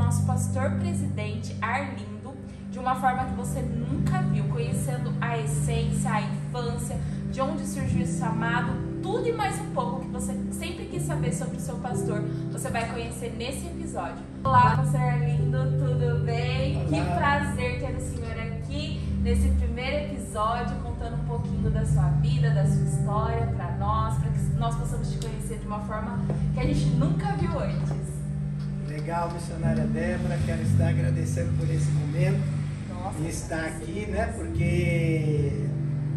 nosso pastor presidente, Arlindo, de uma forma que você nunca viu, conhecendo a essência, a infância, de onde surgiu esse chamado, tudo e mais um pouco que você sempre quis saber sobre o seu pastor, você vai conhecer nesse episódio. Olá, pastor Arlindo, tudo bem? Olá. Que prazer ter o senhor aqui nesse primeiro episódio, contando um pouquinho da sua vida, da sua história para que nós possamos te conhecer de uma forma que a gente nunca viu antes. Legal, missionária Débora, quero estar agradecendo por esse momento e estar aqui, né? Porque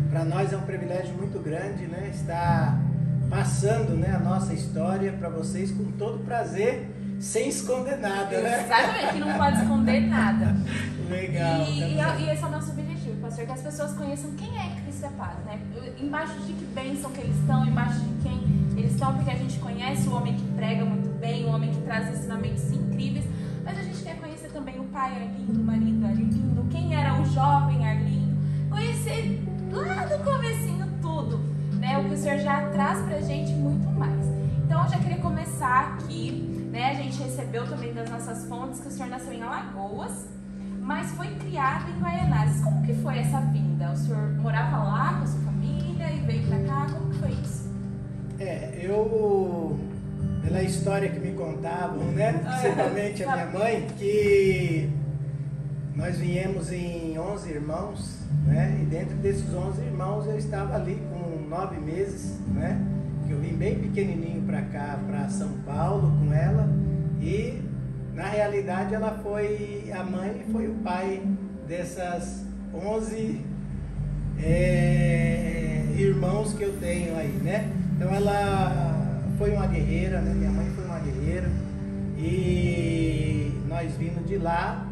para nós é um privilégio muito grande, né? Estar passando, né, a nossa história para vocês com todo prazer, sem esconder nada, né? Exatamente, que não pode esconder nada. Legal. E esse é o nosso objetivo, pastor, que as pessoas conheçam quem é Cristo é Paz, né? Embaixo de que bênção que eles estão, embaixo de quem eles estão, porque a gente conhece o homem que prega muito bem, o homem que traz ensinamentos incríveis, mas a gente quer conhecer também o pai Arlindo, o marido Arlindo, quem era o jovem Arlindo, conhecer lá do comecinho tudo, né? O que o senhor já traz pra gente muito mais. Então eu já queria começar aqui, né? A gente recebeu também das nossas fontes que o senhor nasceu em Alagoas, mas foi criado em Guaianazes. Como que foi essa vinda? O senhor morava lá com a sua família e veio pra cá? Como que foi isso? Pela história que me contavam, né? Principalmente a minha mãe, que nós viemos em 11 irmãos, né? E dentro desses 11 irmãos eu estava ali com 9 meses, né? Que eu vim bem pequenininho para cá, para São Paulo com ela, e na realidade ela foi a mãe e foi o pai dessas 11 irmãos que eu tenho aí, né? Então ela foi uma guerreira, né? Minha mãe foi uma guerreira e nós vindo de lá,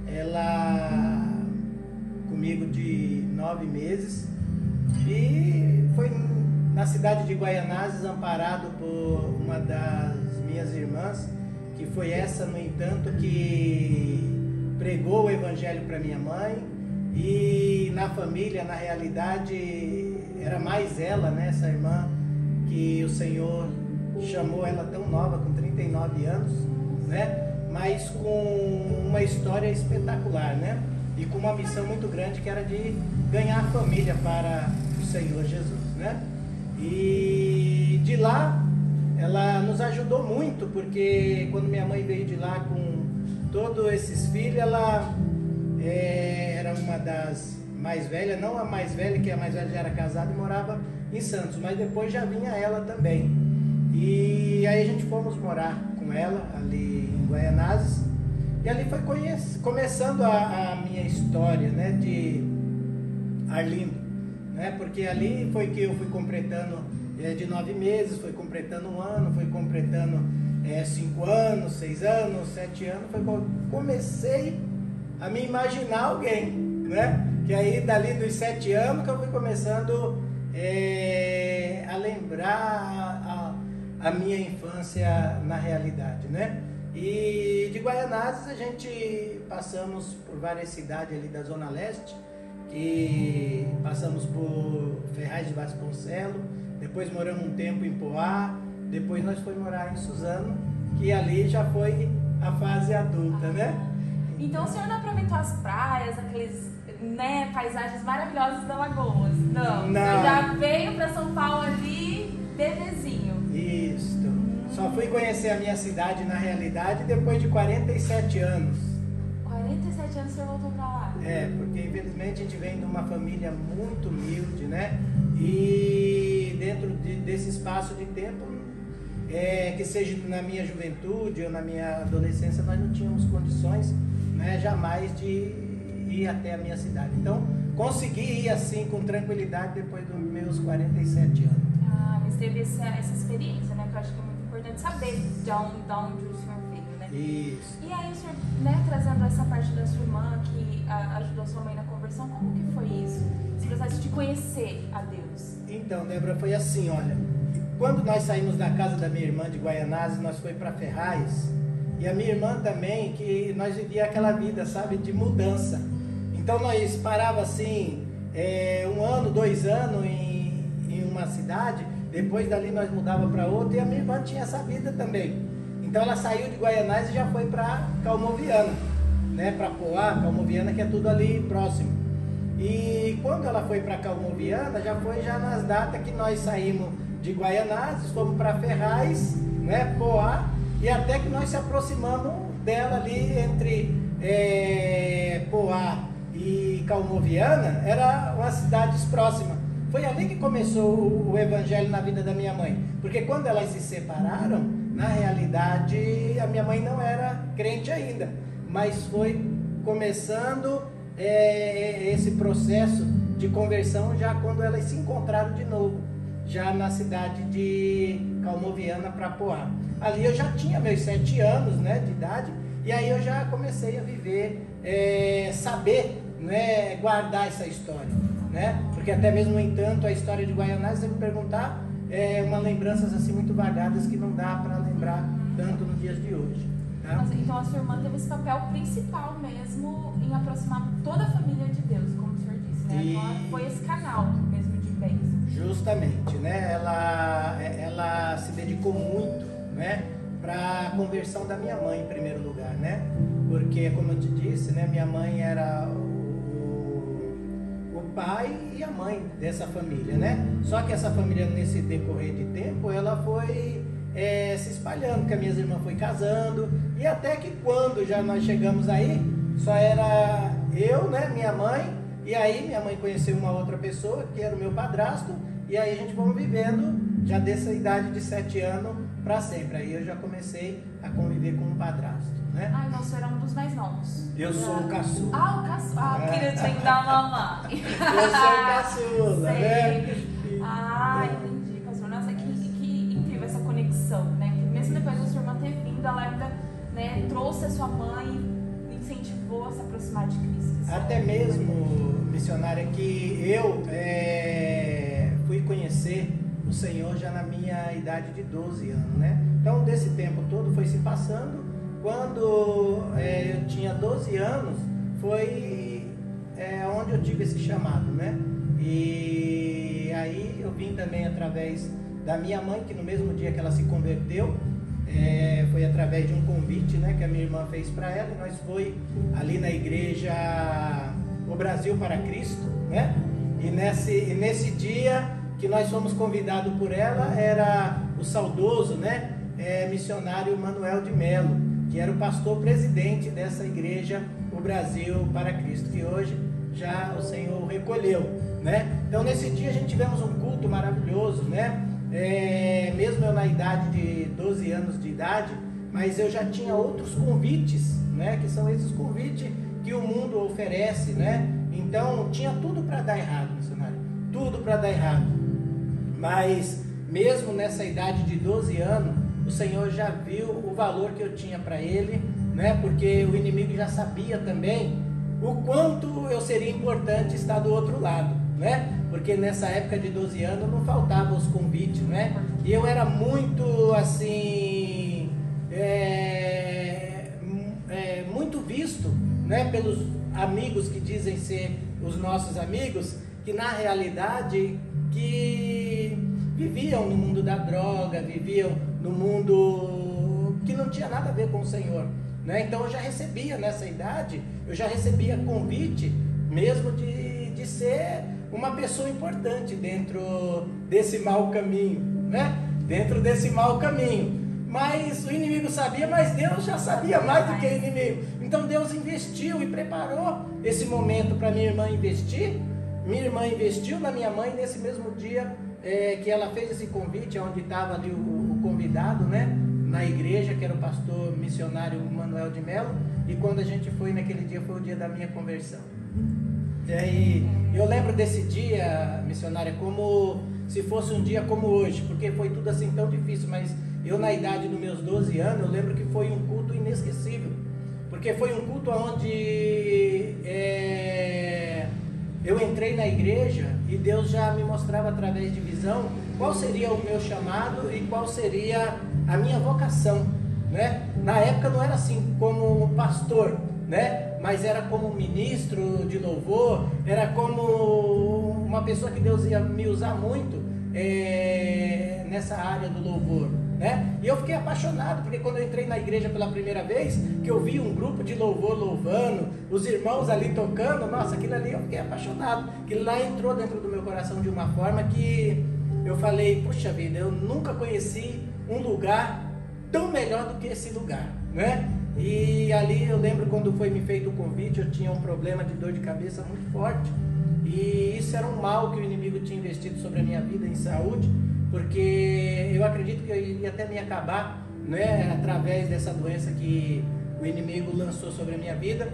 ela comigo de 9 meses, e foi na cidade de Guaianazes, amparado por uma das minhas irmãs, que foi essa, no entanto, que pregou o evangelho para minha mãe, e na família, na realidade, era mais ela, né, essa irmã, que o Senhor chamou ela tão nova, com 39 anos, né, mas com uma história espetacular, né, e com uma missão muito grande, que era de ganhar a família para o Senhor Jesus, né. E de lá ela nos ajudou muito, porque quando minha mãe veio de lá com todos esses filhos, ela era uma das mais velhas, não a mais velha, que a mais velha já era casada e morava em Santos, mas depois já vinha ela também. E aí a gente fomos morar com ela ali em Guaianazes, e ali foi começando a minha história, né, de Arlindo, né, porque ali foi que eu fui completando de 9 meses, foi completando 1 ano, foi completando 5 anos, 6 anos, 7 anos, foi quando comecei a me imaginar alguém, né? Que aí dali dos 7 anos que eu fui começando a lembrar a minha infância na realidade, né? E de Guaianazes a gente passamos por várias cidades ali da Zona Leste, que passamos por Ferraz de Vasconcelos, depois moramos um tempo em Poá, depois nós fomos morar em Suzano, que ali já foi a fase adulta, né? Então o senhor não aproveitou as praias, aqueles, né, paisagens maravilhosas da Lagoas? Não. O senhor já veio para São Paulo ali, bebezinho. Isso. Só fui conhecer a minha cidade na realidade depois de 47 anos. 47 anos o senhor voltou para lá? Porque infelizmente a gente vem de uma família muito humilde, né? E dentro desse espaço de tempo, que seja na minha juventude ou na minha adolescência, nós não tínhamos condições, né, jamais de ir até a minha cidade. Então, consegui ir assim com tranquilidade depois dos meus 47 anos. Mas teve essa experiência, né, que eu acho que é muito importante saber de onde o senhor veio, né? Isso. E aí o senhor, né, trazendo essa parte da sua irmã que ajudou sua mãe na conversão, como que foi isso? Esse processo de conhecer a Deus? Então, Débora, foi assim, olha, quando nós saímos da casa da minha irmã de Guaianazes, nós fomos para Ferraz, e a minha irmã também, que nós vivíamos aquela vida, sabe, de mudança. Então nós parava assim, 1 ano, 2 anos em uma cidade, depois dali nós mudava para outra, e a minha irmã tinha essa vida também. Então ela saiu de Guaianazes e já foi para Calmoviana, né? Para Poá, Calmoviana, que é tudo ali próximo. E quando ela foi para Calmoviana, já foi nas datas que nós saímos de Guaianazes, fomos para Ferraz, né? Poá, e até que nós se aproximamos dela ali entre Poá e Calmoviana, era umas cidades próximas. Foi ali que começou o evangelho na vida da minha mãe, porque quando elas se separaram, na realidade a minha mãe não era crente ainda, mas foi começando esse processo de conversão já quando elas se encontraram de novo, já na cidade de Calmoviana para Poá. Ali eu já tinha meus 7 anos, né, de idade, e aí eu já comecei a viver, saber, né, guardar essa história, né? Porque até mesmo, no entanto, a história de Guaianazes, se me perguntar, uma lembranças assim muito vagadas que não dá para lembrar tanto nos dias de hoje. Tá? Então a sua irmã teve esse papel principal mesmo em aproximar toda a família de Deus, como o senhor disse, né? E... Então foi esse canal mesmo de bênção. Justamente, né? Ela se dedicou muito, né, para a conversão da minha mãe em primeiro lugar, né? Porque, como eu te disse, né, minha mãe era o pai e a mãe dessa família, né? Só que essa família, nesse decorrer de tempo, ela foi se espalhando, porque a minha irmã foi casando, e até que quando já nós chegamos aí, só era eu, né, minha mãe, e aí minha mãe conheceu uma outra pessoa, que era o meu padrasto, e aí a gente fomos vivendo, já dessa idade de 7 anos para sempre. Aí eu já comecei a conviver com um padrasto, né? Ah, então o senhor é um dos mais novos. Eu sou o caçula. Ah, o caçula. Ah, queridinho da mamãe. Eu sou o caçula, né? Ah, entendi, pastor. Nossa, que incrível essa conexão, né? Porque mesmo depois da sua irmã ter vindo, ela ainda, né, trouxe a sua mãe, incentivou a se aproximar de Cristo. Até mesmo, missionária, que eu fui conhecer o Senhor já na minha idade de 12 anos, né? Então, desse tempo todo foi se passando. Quando eu tinha 12 anos, foi onde eu tive esse chamado, né? E aí eu vim também através da minha mãe, que no mesmo dia que ela se converteu, foi através de um convite, né, que a minha irmã fez para ela, e nós foi ali na igreja O Brasil para Cristo, né? E nesse dia que nós fomos convidados por ela, era o saudoso, né, missionário Manuel de Melo, que era o pastor presidente dessa igreja O Brasil para Cristo, que hoje já o Senhor recolheu, né? Então nesse dia a gente tivemos um culto maravilhoso, né? Mesmo eu na idade de 12 anos de idade, mas eu já tinha outros convites, né? Que são esses convites que o mundo oferece, né? Então tinha tudo para dar errado, missionário, tudo para dar errado. Mas mesmo nessa idade de 12 anos, o Senhor já viu o valor que eu tinha para Ele, né? Porque o inimigo já sabia também o quanto eu seria importante estar do outro lado, né? Porque nessa época de 12 anos não faltavam os convites, né? E eu era muito assim, muito visto, né? Pelos amigos que dizem ser os nossos amigos, que na realidade que viviam no mundo da droga, viviam no mundo que não tinha nada a ver com o Senhor, né? Então eu já recebia nessa idade, eu já recebia convite mesmo de ser uma pessoa importante dentro desse mau caminho, né? Dentro desse mau caminho. Mas o inimigo sabia, mas Deus já sabia mais do que o inimigo. Então Deus investiu e preparou esse momento para minha irmã investir. Minha irmã investiu na minha mãe nesse mesmo dia que ela fez esse convite, onde estava ali o convidado, né? Na igreja, que era o pastor missionário Manuel de Melo. E quando a gente foi naquele dia, foi o dia da minha conversão. E aí, eu lembro desse dia, missionária, como se fosse um dia como hoje, porque foi tudo assim tão difícil, mas eu na idade dos meus 12 anos, eu lembro que foi um culto inesquecível, porque foi um culto onde eu entrei na igreja e Deus já me mostrava através de visão qual seria o meu chamado e qual seria a minha vocação, né? Na época não era assim como pastor, né? Mas era como ministro de louvor, era como uma pessoa que Deus ia me usar muito nessa área do louvor, né? E eu fiquei apaixonado, porque quando eu entrei na igreja pela primeira vez, que eu vi um grupo de louvor louvando, os irmãos ali tocando, nossa, aquilo ali eu fiquei apaixonado. Aquilo lá entrou dentro do meu coração de uma forma que eu falei, puxa vida, eu nunca conheci um lugar tão melhor do que esse lugar, né? E ali eu lembro quando foi me feito o convite, eu tinha um problema de dor de cabeça muito forte. E isso era um mal que o inimigo tinha investido sobre a minha vida em saúde, porque eu acredito que eu ia até me acabar, né, através dessa doença que o inimigo lançou sobre a minha vida.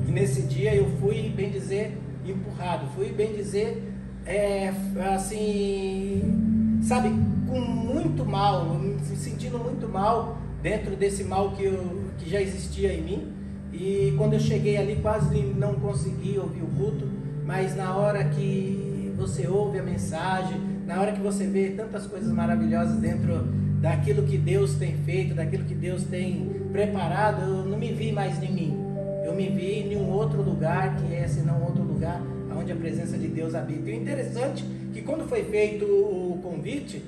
E nesse dia eu fui, bem dizer, empurrado, fui, bem dizer, assim, sabe, com muito mal, me sentindo muito mal dentro desse mal que já existia em mim. E quando eu cheguei ali quase não consegui ouvir o culto, mas na hora que você ouve a mensagem, na hora que você vê tantas coisas maravilhosas dentro daquilo que Deus tem feito, daquilo que Deus tem preparado, eu não me vi mais em mim, eu me vi em um outro lugar, que é senão outro lugar onde a presença de Deus habita. E o interessante é que quando foi feito o convite,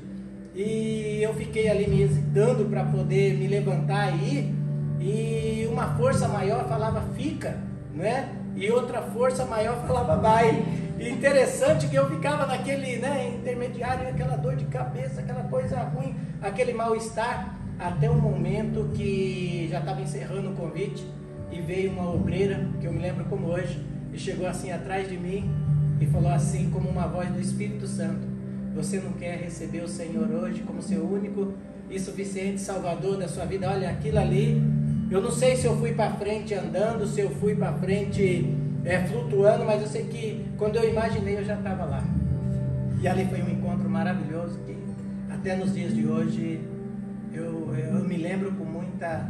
e eu fiquei ali me hesitando para poder me levantar e ir, e uma força maior falava fica, né? E outra força maior falava vai. E interessante que eu ficava naquele, né, intermediário, aquela dor de cabeça, aquela coisa ruim, aquele mal-estar, até o momento que já estava encerrando o convite e veio uma obreira, que eu me lembro como hoje, e chegou assim atrás de mim e falou assim como uma voz do Espírito Santo: você não quer receber o Senhor hoje como seu único e suficiente Salvador da sua vida? Olha, aquilo ali, eu não sei se eu fui para frente andando, se eu fui para frente flutuando, mas eu sei que quando eu imaginei eu já estava lá. E ali foi um encontro maravilhoso que até nos dias de hoje eu me lembro com muita...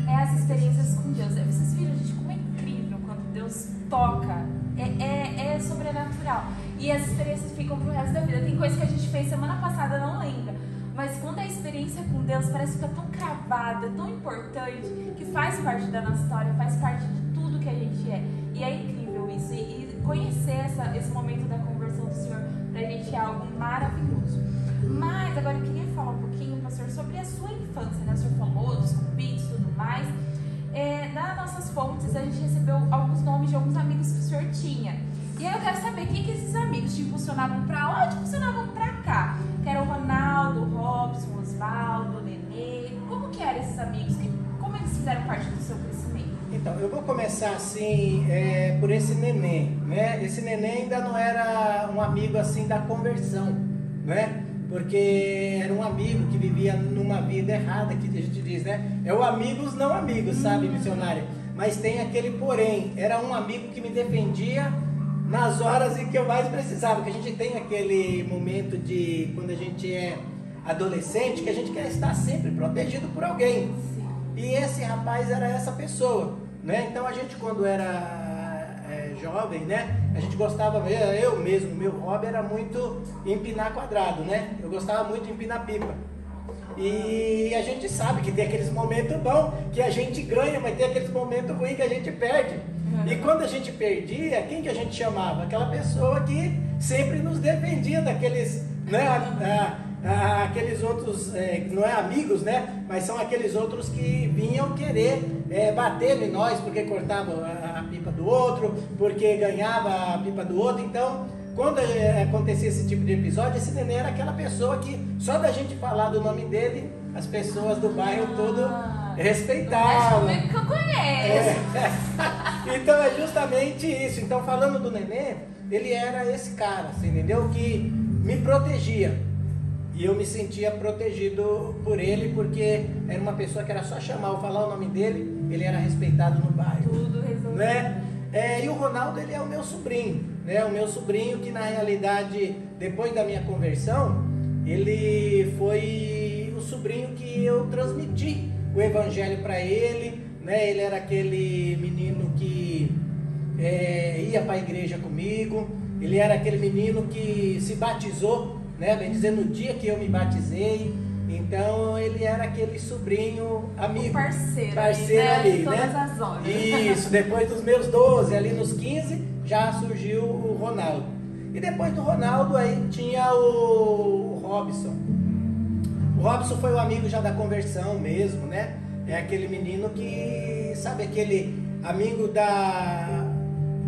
As experiências com Deus. Vocês viram, gente, como é incrível quando Deus toca. É sobrenatural. E as experiências ficam pro resto da vida. Tem coisa que a gente fez semana passada, não lembra. Mas quando a experiência com Deus parece que fica tão cravada, tão importante, que faz parte da nossa história, faz parte de tudo que a gente é. E é incrível isso. E conhecer esse momento da conversão do Senhor, pra gente é algo maravilhoso. Mas agora eu queria falar um pouquinho, pastor, sobre a sua infância, né? O senhor falou dos convites e tudo mais. Nas nossas fontes, a gente recebeu alguns nomes de alguns amigos que o senhor tinha. E aí eu quero saber quem que esses amigos te impulsionavam pra lá ou te impulsionavam pra cá? Que era o Ronaldo, o Robson, o Osvaldo, o Nenê. Como que eram esses amigos? Como eles fizeram parte do seu crescimento? Então, eu vou começar assim, por esse Nenê, né? Esse Nenê ainda não era um amigo assim da conversão, né? Porque era um amigo que vivia numa vida errada, que a gente diz, né? É o amigos não amigos, sabe, missionária? Mas tem aquele porém, era um amigo que me defendia nas horas em que eu mais precisava, que a gente tem aquele momento de, quando a gente é adolescente, que a gente quer estar sempre protegido por alguém. Sim. E esse rapaz era essa pessoa, né? Então a gente, quando era jovem, né? A gente gostava, eu mesmo, meu hobby era muito empinar quadrado, né? Eu gostava muito de empinar pipa. E a gente sabe que tem aqueles momentos bons que a gente ganha, mas tem aqueles momentos ruins que a gente perde. E quando a gente perdia, quem que a gente chamava? Aquela pessoa que sempre nos defendia daqueles, né? Aqueles outros, não é amigos, né? Mas são aqueles outros que vinham querer bater em nós, porque cortava a pipa do outro, porque ganhava a pipa do outro. Então, quando acontecia esse tipo de episódio, esse Nenê era aquela pessoa que, só da gente falar do nome dele, as pessoas do bairro todo respeitavam. É que eu conheço. Então é justamente isso. Então, falando do Nenê, ele era esse cara, você entendeu? Que me protegia. E eu me sentia protegido por ele, porque era uma pessoa que era só chamar ou falar o nome dele, ele era respeitado no bairro. Tudo resolvido. Né? E o Ronaldo, ele é o meu sobrinho, né? O meu sobrinho que, na realidade, depois da minha conversão, ele foi o sobrinho que eu transmiti o evangelho para ele, né? Ele era aquele menino que ia para a igreja comigo, ele era aquele menino que se batizou, né? Bem dizer, no dia que eu me batizei. Então ele era aquele sobrinho amigo, parceiro ali, todas né? as horas. Isso, depois dos meus 12, ali nos 15, já surgiu o Ronaldo. E depois do Ronaldo aí tinha o Robson. O Robson foi o amigo já da conversão mesmo, né? É aquele menino que, sabe, aquele amigo da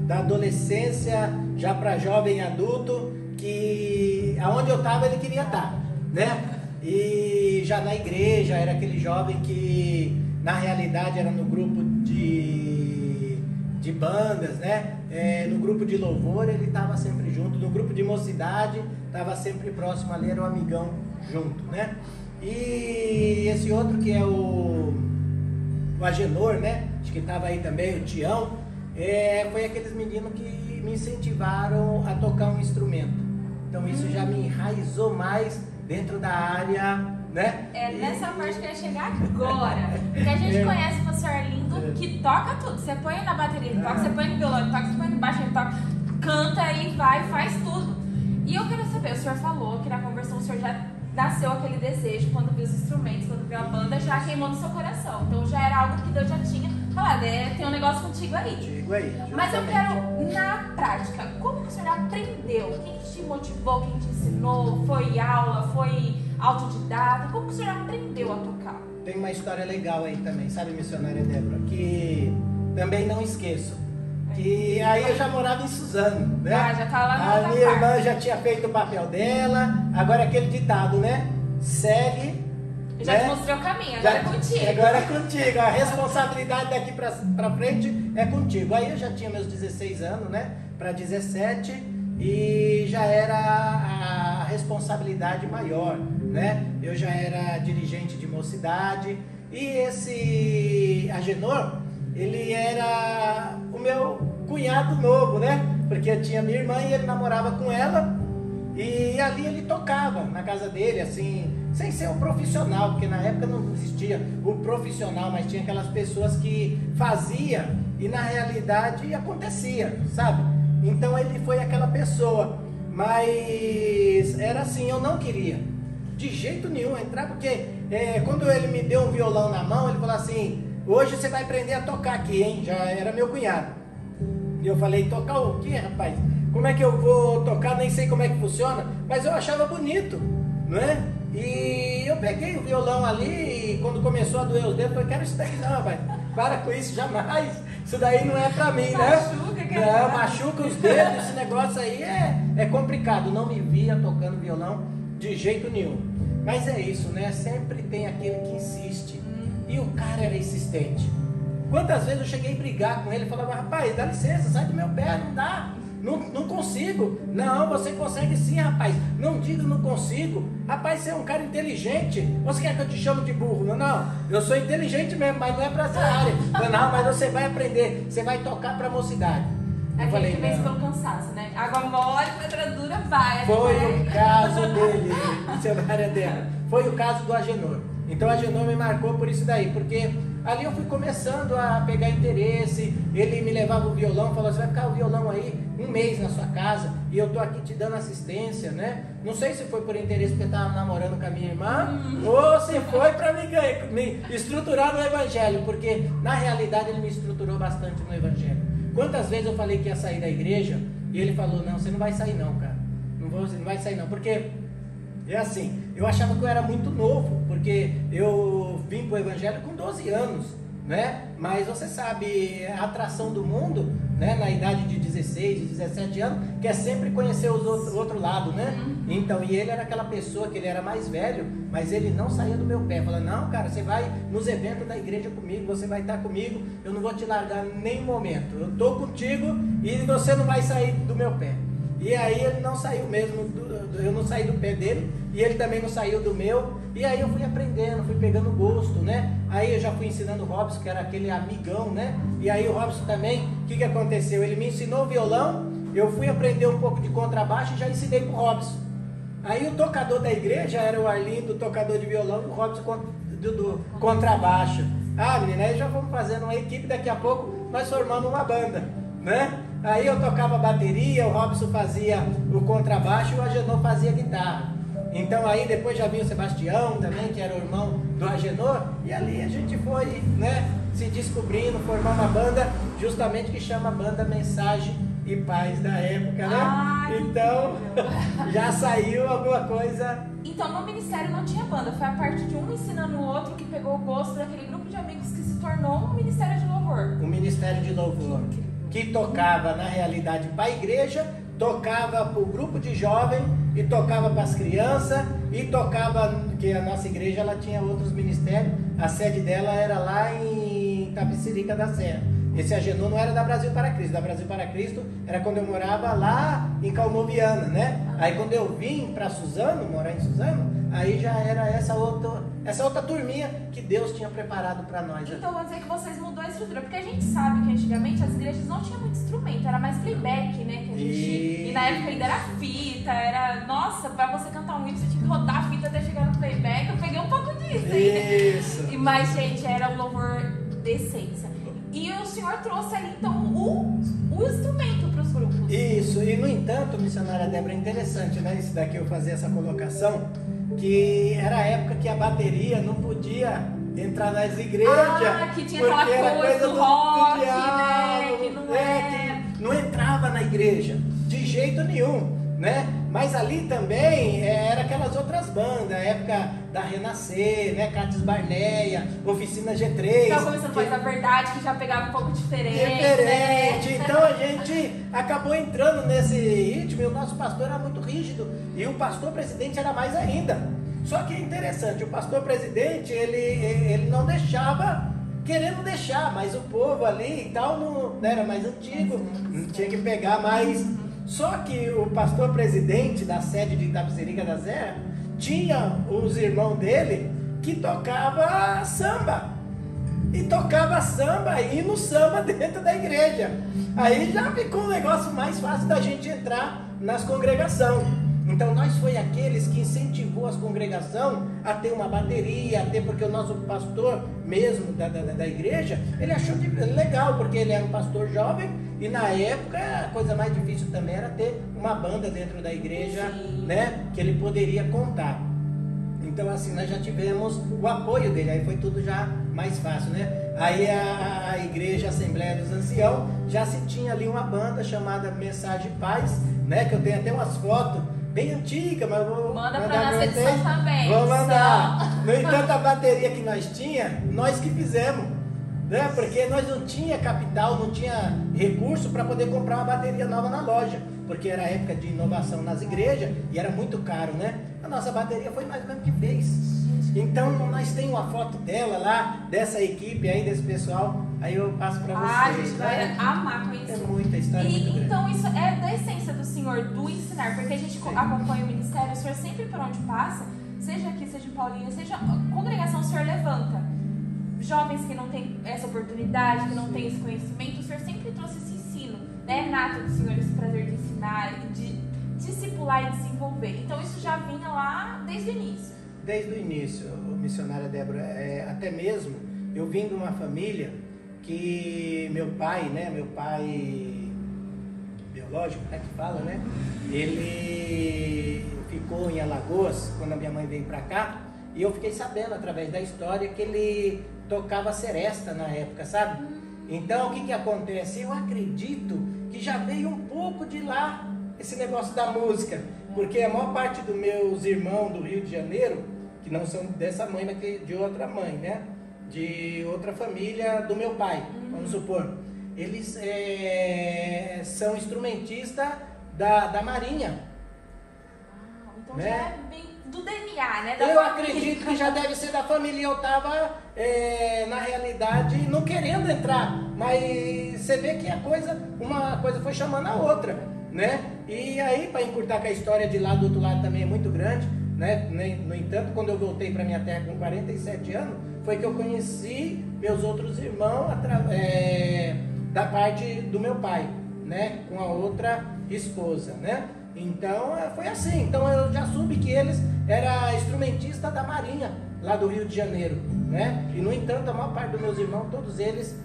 adolescência já para jovem adulto, que aonde eu estava ele queria estar, né? E já na igreja era aquele jovem que na realidade era no grupo de bandas, né? No grupo de louvor ele estava sempre junto, no grupo de mocidade estava sempre próximo ali, era um amigão junto, né? E esse outro que é o Agenor, né? Acho que estava aí também, o Tião, foi aqueles meninos que me incentivaram a tocar um instrumento. Então isso já me enraizou mais dentro da área, né? Nessa parte que eu ia chegar agora. Porque a gente conhece o pastor Arlindo que toca tudo. Você põe na bateria, ele toca, você põe no violão, ele toca, você põe no baixo, ele toca, canta e vai, faz tudo. E eu quero saber, o senhor falou que na conversão o senhor já nasceu aquele desejo, quando viu os instrumentos, quando viu a banda, já queimou no seu coração. Então já era algo que Deus já tinha falado, tem um negócio contigo aí. Contigo aí, mas eu quero, na prática, como que o senhor aprendeu? Quem te motivou, quem te ensinou? Foi aula, foi autodidata? Como que o senhor aprendeu a tocar? Tem uma história legal aí também, sabe, missionária Débora, que também não esqueço. Que aí eu já morava em Suzano, né? Já tá lá na A minha irmã já tinha feito o papel dela. Agora aquele ditado, né? Segue. Já te mostrei o caminho, agora é contigo. Agora é contigo. A responsabilidade daqui pra frente é contigo. Aí eu já tinha meus 16 anos, né? Para 17. E já era a responsabilidade maior, né? Eu já era dirigente de mocidade. E esse Agenor, ele era o meu cunhado novo, né? Porque eu tinha minha irmã e ele namorava com ela. E ali ele tocava na casa dele, assim, sem ser um profissional, porque na época não existia o profissional, mas tinha aquelas pessoas que fazia e na realidade acontecia, sabe? Então ele foi aquela pessoa, mas era assim, eu não queria de jeito nenhum entrar, porque quando ele me deu um violão na mão, ele falou assim: hoje você vai aprender a tocar aqui, hein? Já era meu cunhado. E eu falei: tocar o quê, rapaz? Como é que eu vou tocar? Nem sei como é que funciona, mas eu achava bonito, não é? E eu peguei o violão ali e quando começou a doer os dedos, eu falei: quero isso daí não, rapaz. Para com isso, jamais. Isso daí não é pra mim, né? Machuca os dedos, esse negócio aí é complicado. Não me via tocando violão de jeito nenhum. Mas é isso, né? Sempre tem aquele que insiste. E o cara era insistente. Quantas vezes eu cheguei a brigar com ele e falava: rapaz, dá licença, sai do meu pé, não dá. Não consigo. Não, você consegue sim, rapaz. Não diga não consigo. Rapaz, você é um cara inteligente. Você quer que eu te chame de burro? Não, eu sou inteligente mesmo, mas não é pra essa área. Não, mas você vai aprender. Você vai tocar pra mocidade. É aquele que vence pelo cansaço, né? Água mole, pedra dura, vai. Foi o caso dele, missionária dela. Foi o caso do Agenor. Então a Agenor me marcou por isso daí, porque ali eu fui começando a pegar interesse. Ele me levava o violão, falou: você vai ficar o violão aí um mês na sua casa e eu tô aqui te dando assistência, né? Não sei se foi por interesse porque eu estava namorando com a minha irmã ou se foi para me estruturar no evangelho, porque na realidade ele me estruturou bastante no evangelho. Quantas vezes eu falei que ia sair da igreja e ele falou: não, você não vai sair não, cara, você não vai sair não, porque é assim, eu achava que eu era muito novo, porque eu vim para o evangelho com 12 anos, né? Mas você sabe, a atração do mundo, né? Na idade de 16, de 17 anos, quer sempre conhecer o outro lado, né? Então, e ele era aquela pessoa que ele era mais velho, mas ele não saía do meu pé. Fala: não, cara, você vai nos eventos da igreja comigo, você vai estar comigo, eu não vou te largar em nenhum momento. Eu estou contigo e você não vai sair do meu pé. E aí ele não saiu mesmo, eu não saí do pé dele, e ele também não saiu do meu. E aí eu fui aprendendo, fui pegando gosto, né? Aí eu já fui ensinando o Robson, que era aquele amigão, né? E aí o Robson também, o que aconteceu? Ele me ensinou o violão, eu fui aprender um pouco de contrabaixo e já ensinei pro Robson. Aí o tocador da igreja era o Arlindo, tocador de violão, e o Robson do contrabaixo. Ah, menina, aí já fomos fazendo uma equipe, daqui a pouco nós formamos uma banda, né? Aí eu tocava bateria, o Robson fazia o contrabaixo e o Agenor fazia guitarra. Então aí depois já vinha o Sebastião também, que era o irmão do Agenor, e ali a gente foi, né, se descobrindo, formar uma banda justamente que chama Banda Mensagem e Paz da época, né? Ai, então já saiu alguma coisa Então, no ministério não tinha banda. Foi a parte de um ensinando o outro que pegou o gosto daquele grupo de amigos que se tornou um ministério de louvor. O ministério de louvor, que tocava, na realidade, para a igreja, tocava para o grupo de jovem, e tocava para as crianças, e tocava, que a nossa igreja ela tinha outros ministérios, a sede dela era lá em Itapecerica da Serra. Esse Agenor não era da Brasil para Cristo, da Brasil para Cristo era quando eu morava lá em Calmoviana, né? Aí quando eu vim para Suzano, morar em Suzano, aí já era essa outra turminha que Deus tinha preparado para nós. Então vou dizer que vocês mudou a estrutura, porque a gente sabe que antigamente as igrejas não tinham muito instrumento, era mais playback, né? Que a gente, e na época ainda era fita, era, nossa, para você cantar um hino você tinha que rodar a fita até chegar no playback, eu peguei um pouco disso. Isso. Mas gente, era um louvor de essência. E o Senhor trouxe ali, então, o instrumento para os grupos. Isso, e no entanto, missionária Débora, é interessante, né? Isso daqui eu fazer essa colocação, que era a época que a bateria não podia entrar nas igrejas. Que tinha aquela coisa do rock, né? Que não que não entrava na igreja, de jeito nenhum, né? Mas ali também era aquelas outras bandas, a época da Renascer, né? Cates Barneia, Oficina G3. Então começando a verdade, que já pegava um pouco diferente. Né? Então a gente acabou entrando nesse ritmo e o nosso pastor era muito rígido. E o pastor presidente era mais ainda. Só que é interessante, o pastor presidente, ele não deixava, querendo deixar, mas o povo ali e tal não era mais antigo, não tinha que pegar mais. Só que o pastor presidente da sede de Itapecerica da Serra tinha os irmãos dele que tocava samba. E tocava samba e no samba dentro da igreja. Aí já ficou um negócio mais fácil da gente entrar nas congregações. Então nós foi aqueles que incentivou as congregações a ter uma bateria, a ter, porque o nosso pastor mesmo da igreja, ele achou legal, porque ele era um pastor jovem e na época a coisa mais difícil também era ter uma banda dentro da igreja, né, que ele poderia contar. Então assim, nós já tivemos o apoio dele, aí foi tudo já mais fácil, né? Aí a igreja Assembleia dos Anciãos já se tinha ali uma banda chamada Mensagem Paz, né, que eu tenho até umas fotos bem antiga, mas vou manda para nossa edição também. Vou mandar. No entanto, a bateria que nós tinha, nós que fizemos, né? Porque nós não tinha capital, não tinha recurso para poder comprar uma bateria nova na loja, porque era época de inovação nas igrejas e era muito caro, né? A nossa bateria foi mais ou menos que fez. Então nós temos uma foto dela lá, dessa equipe aí, desse pessoal. Aí eu passo para vocês. A gente vai amar conhecer. É muita história, muito grande. Então isso é da essência do Senhor, do ensinar, porque a gente acompanha o ministério, o Senhor sempre por onde passa, seja aqui, seja em Paulinho, seja congregação, o Senhor levanta. Jovens que não têm essa oportunidade, que não têm esse conhecimento, o Senhor sempre trouxe esse ensino, né, nato do Senhor, esse prazer de ensinar, de discipular e desenvolver. Então isso já vinha lá desde o início. Desde o início, missionária Débora, até mesmo eu vim de uma família que meu pai biológico, né, que fala, né, ele ficou em Alagoas quando a minha mãe veio para cá, e eu fiquei sabendo através da história que ele tocava seresta na época, sabe? Então o que acontece? Eu acredito que já veio um pouco de lá esse negócio da música, porque a maior parte dos meus irmãos do Rio de Janeiro, que não são dessa mãe, mas de outra mãe, né, de outra família do meu pai, vamos supor, eles são instrumentistas da Marinha. Então né? já é bem do DNA, né? Eu acredito que já deve ser da família. Eu estava, na realidade, não querendo entrar, mas você vê que uma coisa foi chamando a outra, né? E aí, para encurtar que a história de lá do outro lado também é muito grande, né? No entanto, quando eu voltei para minha terra com 47 anos, foi que eu conheci meus outros irmãos da parte do meu pai, né? Com a outra esposa, né? Então foi assim. Então eu já soube que eles eram instrumentistas da Marinha, lá do Rio de Janeiro, né? E no entanto, a maior parte dos meus irmãos, todos eles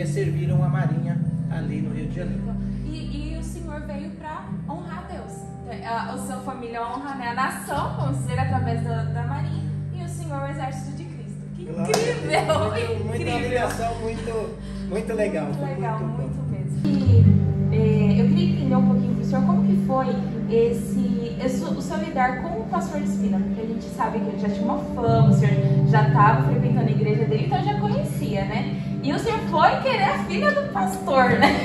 serviram a Marinha ali no Rio de Janeiro. E o Senhor veio para honrar Deus. A sua família honra, né, a nação, vamos dizer, através da Marinha, e o Senhor, o exército de Cristo. Que incrível! Muita ligação, muito legal. Muito legal, muito muito mesmo. E eu queria entender entender um pouquinho, professor, como que foi o seu lidar com o pastor Espina, porque a gente sabe que ele já tinha uma fama, o senhor já estava frequentando a igreja dele, então já conhecia, né? E o senhor foi querer a filha do pastor, né?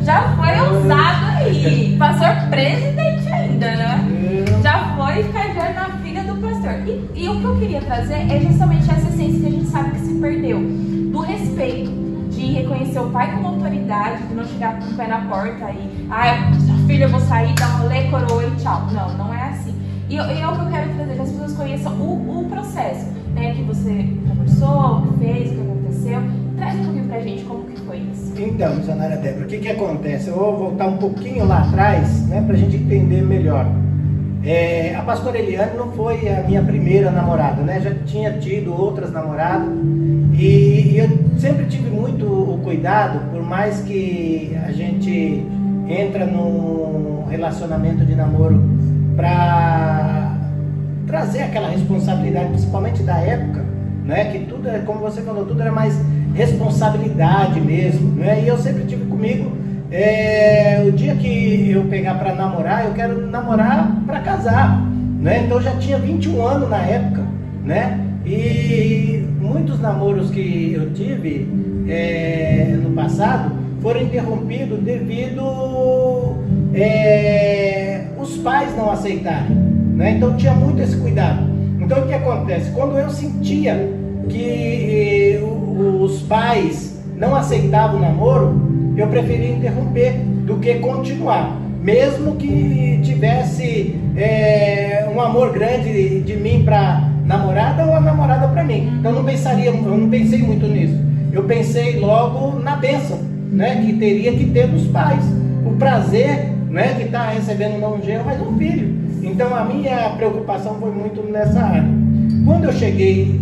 Já foi ousado aí, pastor presidente ainda, né? Já foi ficar na filha do pastor. E o que eu queria trazer é justamente essa essência que a gente sabe que se perdeu, do respeito, de reconhecer o pai como autoridade, de não chegar com o pé na porta e filha, eu vou sair, dar um rolê, coroa e tchau. Não é assim. E é o que eu quero trazer, que as pessoas conheçam o processo, né? Que você conversou, o que fez, o que aconteceu. Traz um pouquinho pra gente como que foi isso. Então, missionária Débora, o que acontece? Eu vou voltar um pouquinho lá atrás, né? Pra gente entender melhor. A pastora Eliane não foi a minha primeira namorada, né? Já tinha tido outras namoradas. E eu sempre tive muito o cuidado, por mais que a gente entra num relacionamento de namoro para trazer aquela responsabilidade, principalmente da época, né? Que tudo, como você falou, tudo era mais responsabilidade mesmo, né? E eu sempre tive comigo, o dia que eu pegar para namorar, eu quero namorar para casar, né? Então eu já tinha 21 anos na época, né? E muitos namoros que eu tive no passado foram interrompidos devido os pais não aceitarem, né? Então tinha muito esse cuidado. Então o que acontece? Quando eu sentia que os pais não aceitavam o namoro, eu preferia interromper do que continuar, mesmo que tivesse um amor grande de mim para namorada ou a namorada para mim. Então eu não pensei muito nisso. Eu pensei logo na bênção, né, que teria que ter dos pais, o prazer, né, de estar recebendo não um genro, mas um filho. Então a minha preocupação foi muito nessa área. Quando eu cheguei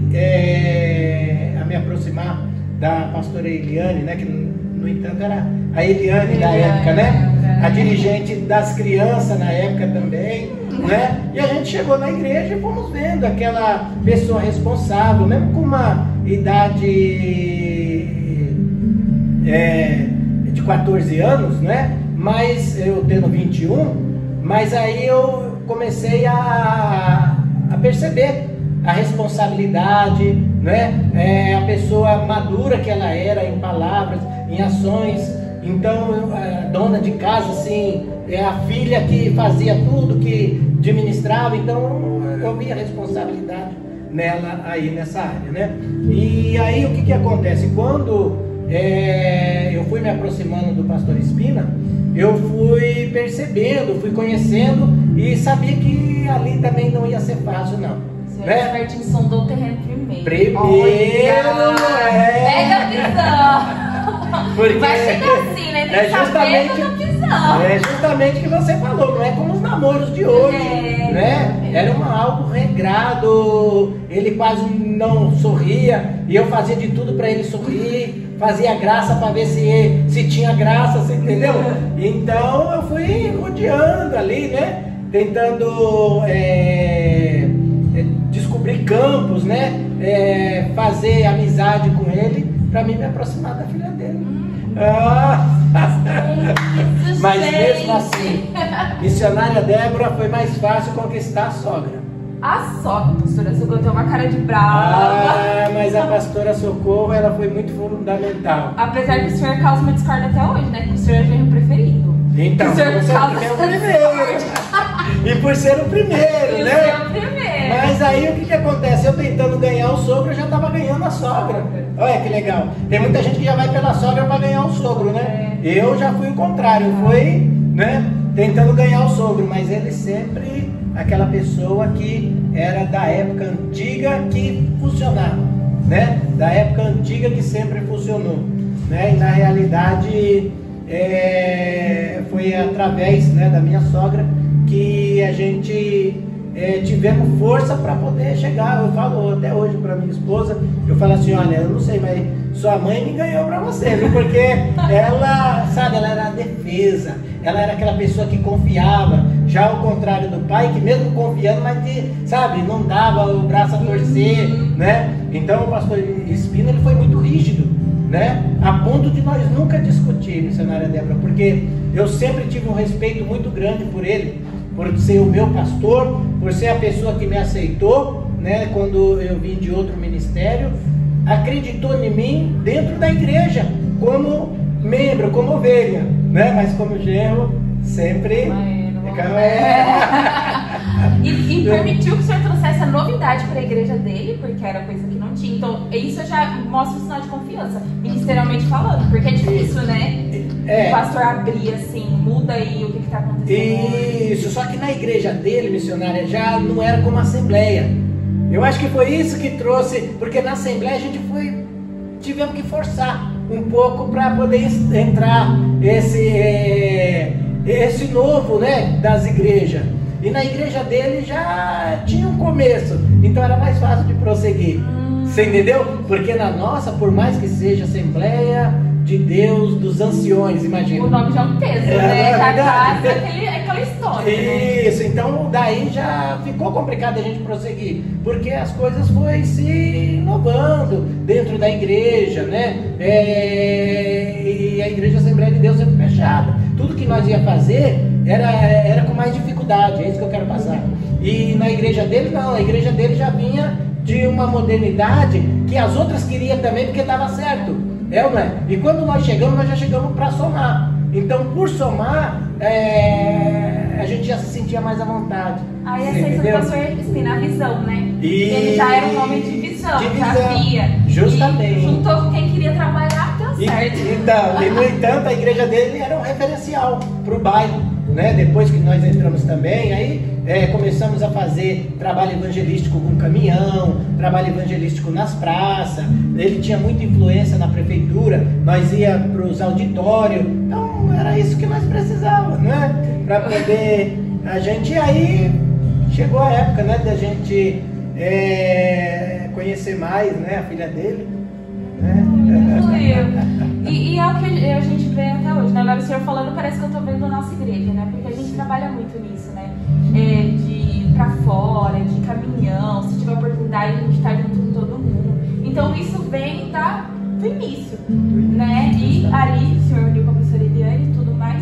a me aproximar da pastora Eliane, né, que no entanto era a Eliane da época, né, a dirigente das crianças na época também, né, e a gente chegou na igreja e fomos vendo aquela pessoa responsável, mesmo com uma idade de 14 anos, né, mas eu tendo 21, mas aí eu comecei a perceber a responsabilidade, né? A pessoa madura que ela era em palavras, em ações. Então, a dona de casa, assim, a filha que fazia tudo, que administrava. Então, eu vi a responsabilidade nela aí nessa área, né? E aí, o que acontece? Quando eu fui me aproximando do pastor Espina, eu fui percebendo, fui conhecendo e sabia que ali também não ia ser fácil, não. Né? Sondou o terreno primeiro. Pega a visão. Porque vai chegar assim, né? Tem visão. É justamente o que você falou, não é como os namoros de hoje, né? Era algo regrado, ele quase não sorria e eu fazia de tudo para ele sorrir, fazia graça para ver se tinha graça, você entendeu? Então eu fui rodeando ali, né? Tentando descobrir campos, né? Fazer amizade com ele para mim me aproximar da filha dele. Mas mesmo assim, missionária Débora, foi mais fácil conquistar a sogra. A sogra, pastora Socorro, tem uma cara de brava. Mas a pastora Socorro, ela foi muito fundamental. Apesar que o senhor causa uma discórdia até hoje, né? Que o senhor é genro preferido. Então, o senhor causa o primeiro. E por ser o primeiro, né? Ser o primeiro. Mas aí o que acontece? Eu tentando ganhar o sogro, eu já estava ganhando a sogra. Olha que legal. Tem muita gente que já vai pela sogra para ganhar o sogro, né? Eu já fui o contrário, fui, né, tentando ganhar o sogro, mas ele sempre aquela pessoa que era da época antiga que funcionava, né? Da época antiga que sempre funcionou, né? E na realidade foi através, né, da minha sogra que a gente tivemos força para poder chegar. Eu falo até hoje para minha esposa, eu falo assim, olha, eu não sei, mas sua mãe me ganhou para você, viu? Porque ela, sabe, ela era a defesa, ela era aquela pessoa que confiava, já ao contrário do pai, que mesmo confiando, mas que, sabe, não dava o braço a torcer, né? Então o pastor Espina, ele foi muito rígido, né? A ponto de nós nunca discutir, missionária Débora, porque eu sempre tive um respeito muito grande por ele, por ser o meu pastor, por ser a pessoa que me aceitou, né, quando eu vim de outro ministério, acreditou em mim dentro da igreja, como membro, como ovelha, né, mas como genro, sempre... E permitiu que o senhor trouxesse a novidade para a igreja dele, porque era coisa que não tinha. Então, isso já mostra um sinal de confiança, ministerialmente falando, porque é difícil, né? O pastor abrir assim, muda aí o que está acontecendo. Isso, só que na igreja dele, missionária, já não era como assembleia. Eu acho que foi isso que trouxe, porque na assembleia a gente tivemos que forçar um pouco para poder entrar esse novo, né, das igrejas. E na igreja dele já tinha um começo, então era mais fácil de prosseguir. Você entendeu? Porque na nossa, por mais que seja Assembleia de Deus dos Anciões, imagina. O nome já é um peso, né? Já traz aquela história. Isso, então daí já ficou complicado a gente prosseguir, porque as coisas foram se inovando dentro da igreja, né? E a igreja Assembleia de Deus sempre fechada. Tudo que nós ia fazer era com mais dificuldade, é isso que eu quero passar. E na igreja dele não, a igreja dele já vinha de uma modernidade que as outras queriam também porque estava certo, não é? E quando nós já chegamos para somar. Então, por somar, a gente já se sentia mais à vontade. Aí a essência do pastor Cristina, a visão, né? Ele já era um homem de visão, já via. Justamente. E juntou com quem queria trabalhar, deu certo. Então, e no entanto, a igreja dele era um referencial para o bairro, né? Depois que nós entramos também, aí começamos a fazer trabalho evangelístico com caminhão, trabalho evangelístico nas praças. Ele tinha muita influência na prefeitura, nós ia para os auditórios, então era isso que nós precisávamos, né? Para poder a gente, aí chegou a época, né, da gente conhecer mais, né, a filha dele, né? E é o que a gente vê até hoje, né? Agora o senhor falando, parece que eu estou vendo a nossa igreja, né? Porque a gente trabalha muito nisso, né? De ir pra fora, de caminhão, se tiver oportunidade, a gente está junto com todo mundo. Então isso vem do início, né? E ali o senhor uniu com a professora Eliane e tudo mais.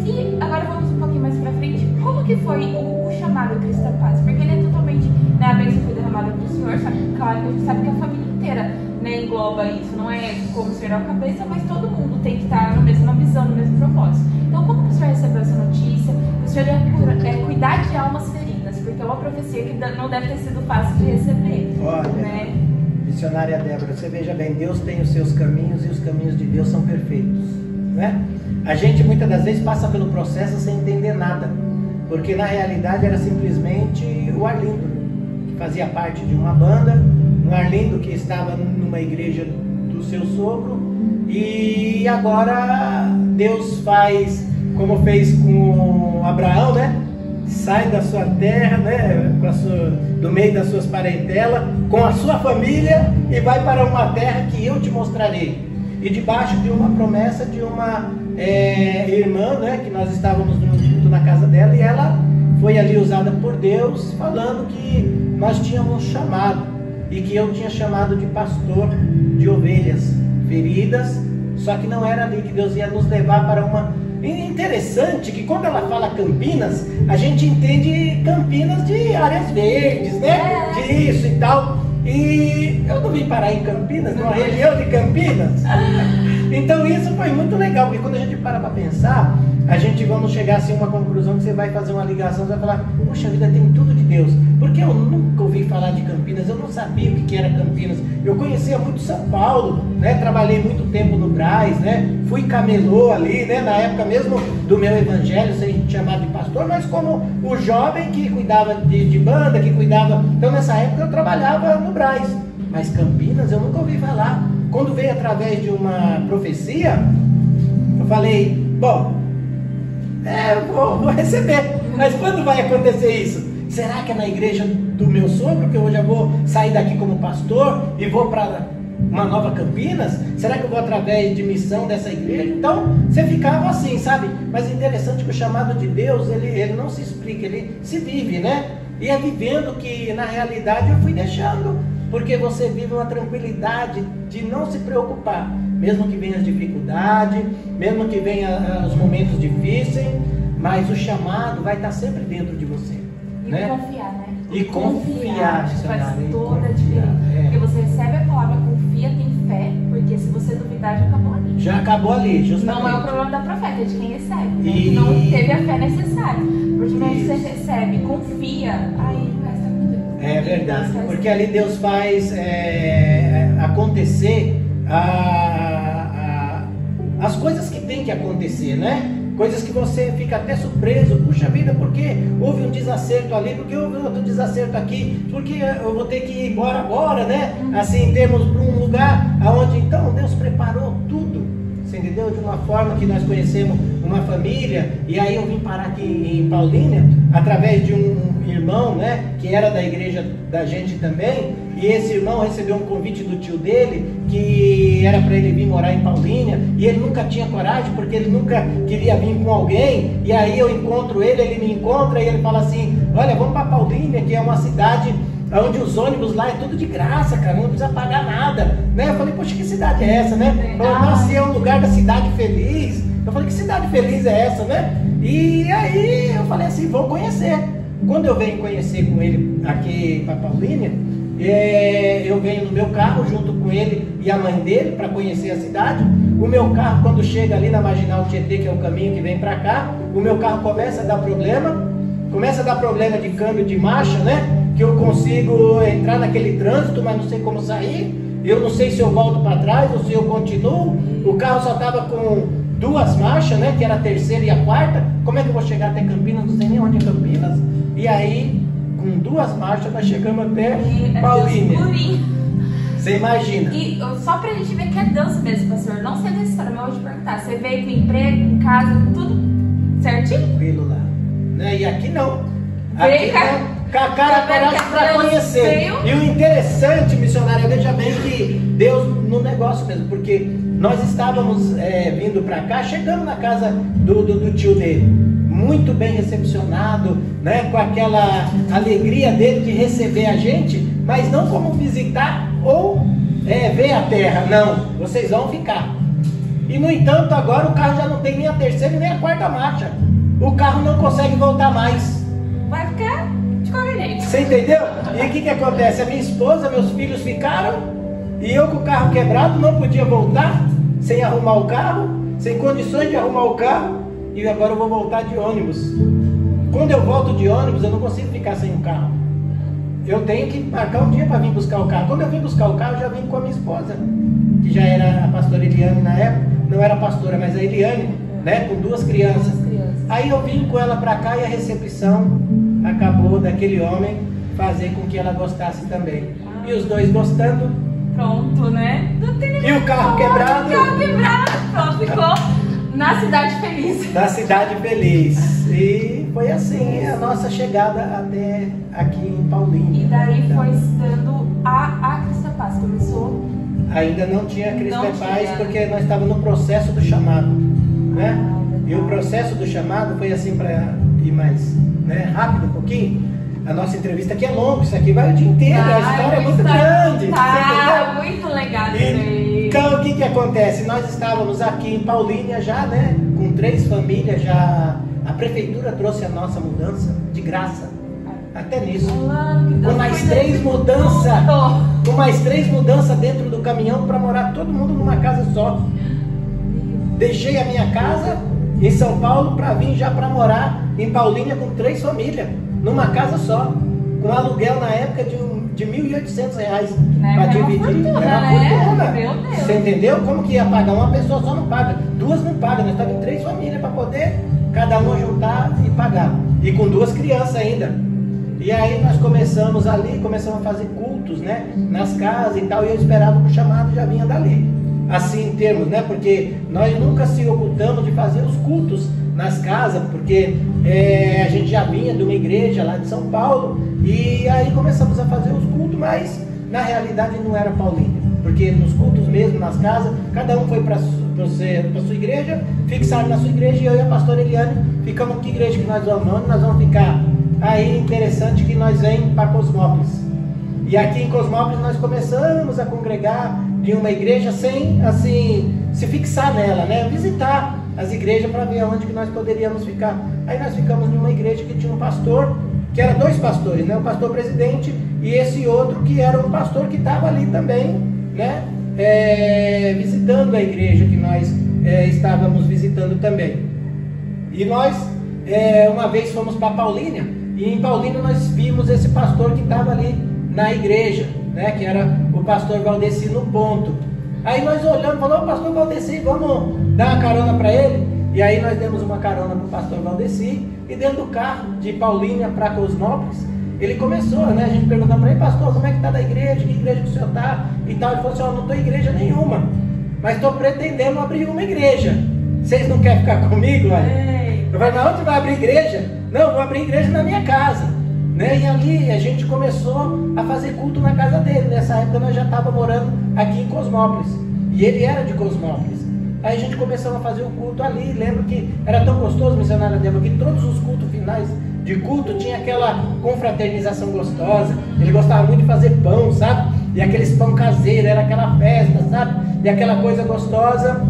E agora vamos um pouquinho mais pra frente. Como que foi o chamado Cristo da Paz? Porque ele é totalmente, né? A bênção foi derramada pro senhor, sabe? Claro que a gente sabe que a família inteira, né, engloba isso, não é como o senhor é a cabeça, mas todo mundo tem que estar na mesma visão, no mesmo propósito. Então, como que o senhor recebeu essa notícia? O senhor é cuidar de almas feridas, porque é uma profecia que não deve ter sido fácil de receber. Olha, né? Missionária Débora, você veja bem, Deus tem os seus caminhos e os caminhos de Deus são perfeitos, né? A gente muitas das vezes passa pelo processo sem entender nada, porque na realidade era simplesmente o Arlindo, que fazia parte de uma banda, o Arlindo que estava numa igreja do seu sogro, e agora Deus faz como fez com Abraão, né? Sai da sua terra, né? Do meio das suas parentelas, com a sua família, e vai para uma terra que eu te mostrarei. E debaixo de uma promessa de uma irmã, né? Que nós estávamos junto na casa dela, e ela foi ali usada por Deus, falando que nós tínhamos chamado, e que eu tinha chamado de pastor de ovelhas feridas, só que não era ali que Deus ia nos levar para uma... Interessante que quando ela fala Campinas, a gente entende Campinas de áreas verdes, né? Disso e tal. E eu não vim parar em Campinas, numa região de Campinas. Então isso foi muito legal, porque quando a gente para pensar, a gente vamos chegar assim a uma conclusão que você vai fazer uma ligação, você vai falar, poxa, a vida tem tudo de Deus. Porque eu nunca ouvi falar de Campinas, eu não sabia o que era Campinas. Eu conhecia muito São Paulo, né? Trabalhei muito tempo no Brás, né? Fui camelô ali, né? Na época mesmo do meu evangelho, sem chamado de pastor, mas como o jovem que cuidava de banda, que cuidava... Então nessa época eu trabalhava no Brás. Mas Campinas eu nunca ouvi falar. Quando veio através de uma profecia, eu falei, bom, vou receber. Mas quando vai acontecer isso? Será que é na igreja do meu sogro, que eu já vou sair daqui como pastor e vou para uma nova Campinas? Será que eu vou através de missão dessa igreja? Então, você ficava assim, sabe? Mas é interessante que o chamado de Deus, ele não se explica, ele se vive, né? E é vivendo que, na realidade, eu fui deixando. Porque você vive uma tranquilidade de não se preocupar. mesmo que venha as dificuldades, mesmo que venha os momentos difíceis, mas o chamado vai estar sempre dentro de você. E né? confiar, né? E confiar, isso faz missionário, toda a confiar, diferença. Porque você recebe a palavra, confia, tem fé, porque se você duvidar, já acabou ali. Já acabou ali, justamente. Não é o problema da profeta, é de quem recebe, né? E... Que não teve a fé necessária. Porque quando você recebe, confia, aí o resto é com Deus. É verdade, porque ali Deus faz acontecer as coisas que tem que acontecer, né? Coisas que você fica até surpreso, puxa vida, porque houve um desacerto ali, porque houve outro desacerto aqui, porque eu vou ter que ir embora agora, né? Assim, temos para um lugar onde então Deus preparou tudo, você entendeu? De uma forma que nós conhecemos uma família, e aí eu vim parar aqui em Paulínia, através de um irmão, né? Que era da igreja da gente também, e esse irmão recebeu um convite do tio dele, que era para ele vir morar em Paulínia, e ele nunca tinha coragem, porque ele nunca queria vir com alguém, e aí eu encontro ele, ele me encontra, e ele fala assim, olha, vamos para Paulínia, que é uma cidade onde os ônibus lá é tudo de graça, cara, não precisa pagar nada, né? Eu falei, poxa, que cidade é essa, né? Falei, nossa, é um lugar da cidade feliz. Eu falei, que cidade feliz é essa, né? E aí eu falei assim, vou conhecer. Quando eu venho conhecer com ele aqui para Paulínia, eu venho no meu carro junto com ele e a mãe dele para conhecer a cidade. O meu carro, quando chega ali na Marginal Tietê, que é o caminho que vem para cá, o meu carro começa a dar problema de câmbio de marcha, né? Que eu consigo entrar naquele trânsito, mas não sei como sair. Eu não sei se eu volto para trás ou se eu continuo. O carro só estava com 2 marchas, né? Que era a terceira e a quarta. Como é que eu vou chegar até Campinas? Não sei nem onde é Campinas. E aí, com 2 marchas, nós chegamos até Paulínia. Você imagina? E só pra gente ver que é Deus mesmo, pastor. Não sei dessa história, mas eu vou te perguntar. Você veio com emprego, com casa, com tudo certinho? Tranquilo lá. Né? E aqui não. Aqui não. Com a cara para conhecer. E o interessante, missionário, veja bem que Deus no negócio mesmo, porque nós estávamos vindo para cá, chegamos na casa do tio dele, muito bem recepcionado, né, com aquela alegria dele de receber a gente, mas não como visitar ou ver a terra, não, vocês vão ficar. E no entanto agora o carro já não tem nem a terceira nem a quarta marcha, o carro não consegue voltar mais. Vai ficar de qualquer jeito. Você entendeu? E o que acontece? A minha esposa, meus filhos ficaram, e eu com o carro quebrado não podia voltar, sem arrumar o carro, sem condições de arrumar o carro, e agora eu vou voltar de ônibus. Quando eu volto de ônibus, eu não consigo ficar sem o carro. Eu tenho que marcar um dia para vir buscar o carro. Quando eu vim buscar o carro, eu já vim com a minha esposa, que já era a pastora Eliane na época, não era pastora, mas a Eliane, né, com 2 crianças. Aí eu vim com ela para cá e a recepção acabou daquele homem fazer com que ela gostasse também. E os dois gostando. Pronto, né? Não tem E o carro quebrado. Pronto, ficou na cidade feliz. Na cidade feliz. E foi assim a nossa chegada até aqui em Paulínia. E daí foi estando a Cristo Paz. Começou? Ainda não tinha Cristo Paz, porque nós estávamos no processo do chamado, né? E o processo do chamado foi assim, para ir mais rápido um pouquinho. A nossa entrevista aqui é longa, isso aqui vai o dia inteiro, a história é muito grande. Tá, muito legal. Então o que acontece? Nós estávamos aqui em Paulínia já, né? Com 3 famílias já. A prefeitura trouxe a nossa mudança de graça. Até nisso. Com mais 3 mudanças. Com mais 3 mudanças dentro do caminhão para morar todo mundo numa casa só. Deixei a minha casa em São Paulo para vir já para morar em Paulínia com 3 famílias, numa casa só, com aluguel na época de R$1.800 para dividir. Era uma fortuna. Meu Deus. Você entendeu? Como que ia pagar? Uma pessoa só não paga, 2 não pagam, nós estávamos em 3 famílias para poder cada uma juntar e pagar, e com 2 crianças ainda. E aí nós começamos a fazer cultos, né, nas casas e tal, e eu esperava que o chamado já vinha dali. Assim em termos, né? Porque nós nunca se ocultamos de fazer os cultos nas casas, porque a gente já vinha de uma igreja lá de São Paulo, e aí começamos a fazer os cultos, mas na realidade não era Paulínia, porque nos cultos mesmo, nas casas, cada um foi para sua igreja, fixaram na sua igreja, e eu e a pastora Eliane ficamos, que igreja que nós vamos? Onde nós vamos ficar? Aí interessante que nós vamos para Cosmópolis. E aqui em Cosmópolis nós começamos a congregar de uma igreja sem, assim, se fixar nela, né? Visitar as igrejas para ver onde que nós poderíamos ficar. Aí nós ficamos numa igreja que tinha um pastor, que era 2 pastores, né? O pastor presidente e esse outro que era um pastor que estava ali também, né? Visitando a igreja que nós estávamos visitando também. E nós, uma vez fomos para Paulínia, e em Paulínia nós vimos esse pastor que estava ali na igreja, né? Que era o pastor Valdeci no ponto. Aí nós olhamos e falamos: pastor Valdeci, vamos dar uma carona para ele? E aí nós demos uma carona para o pastor Valdeci, e dentro do carro de Paulínia para Cosmópolis, ele começou, né? A gente perguntou para ele: pastor, como é que está da igreja? Que igreja que o senhor está? E tal. Ele falou assim: não estou em igreja nenhuma, mas estou pretendendo abrir uma igreja. Vocês não querem ficar comigo? Olha? Eu falei: mas onde vai abrir igreja? Não, vou abrir igreja na minha casa, né? E ali a gente começou a fazer culto na casa dele. Nessa época nós já estávamos morando aqui em Cosmópolis, e ele era de Cosmópolis. Aí a gente começou a fazer o culto ali. Lembro que era tão gostoso, missionária Débora, que todos os cultos finais de culto tinha aquela confraternização gostosa. Ele gostava muito de fazer pão, sabe? E aqueles pão caseiro, era aquela festa, sabe? E aquela coisa gostosa.